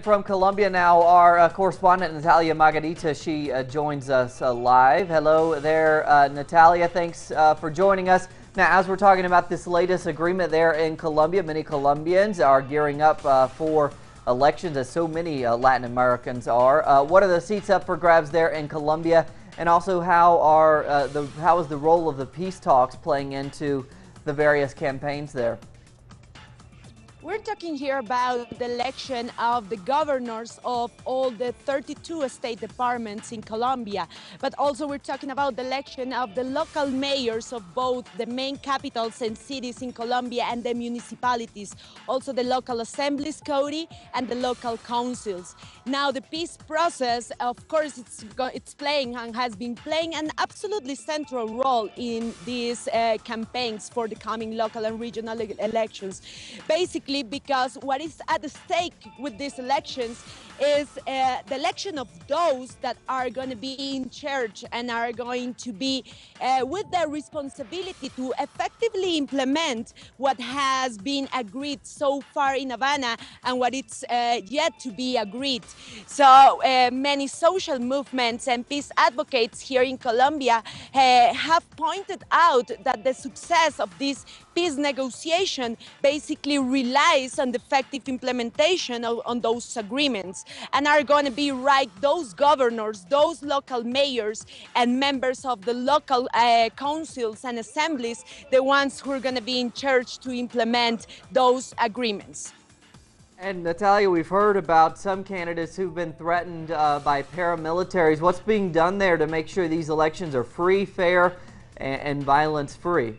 From Colombia now, our correspondent Natalia Margarita, she joins us live. Hello there, Natalia. Thanks for joining us. Now, as we're talking about this latest agreement there in Colombia, many Colombians are gearing up for elections, as so many Latin Americans are. What are the seats up for grabs there in Colombia, and also how is the role of the peace talks playing into the various campaigns there? We're talking here about the election of the governors of all the 32 state departments in Colombia, but also we're talking about the election of the local mayors of both the main capitals and cities in Colombia and the municipalities, also the local assemblies, Cody, and the local councils. Now, the peace process, of course, it's playing and has been playing an absolutely central role in these campaigns for the coming local and regional elections. Basically, because what is at stake with these elections is the election of those that are going to be in charge and are going to be with the responsibility to effectively implement what has been agreed so far in Havana and what it's yet to be agreed. So many social movements and peace advocates here in Colombia have pointed out that the success of this peace negotiation basically relies on the effective implementation on those agreements, and are going to be those governors, those local mayors and members of the local councils and assemblies, the ones who are going to be in charge to implement those agreements. And Natalia, we've heard about some candidates who've been threatened by paramilitaries. What's being done there to make sure these elections are free, fair, and violence-free?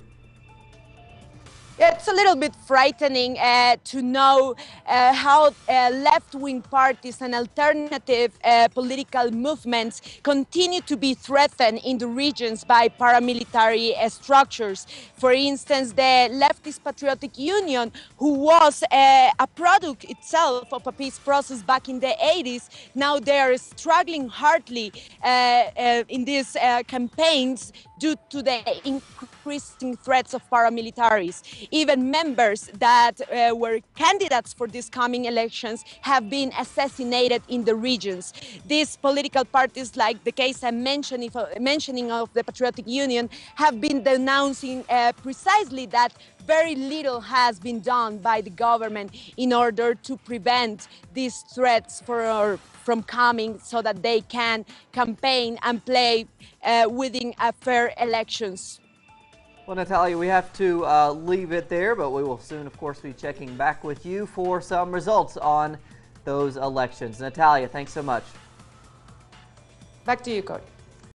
It's a little bit frightening to know how left-wing parties and alternative political movements continue to be threatened in the regions by paramilitary structures. For instance, the Leftist Patriotic Union, who was a product itself of a peace process back in the 80s, now they are struggling hardly in these campaigns due to the increasing threats of paramilitaries. Even members that were candidates for these coming elections have been assassinated in the regions. These political parties, like the case I'm mentioning of the Patriotic Union, have been denouncing precisely that very little has been done by the government in order to prevent these threats from coming, so that they can campaign and play within a fair elections. Well, Natalia, we have to leave it there, but we will soon, of course, be checking back with you for some results on those elections. Natalia, thanks so much. Back to you, Cody.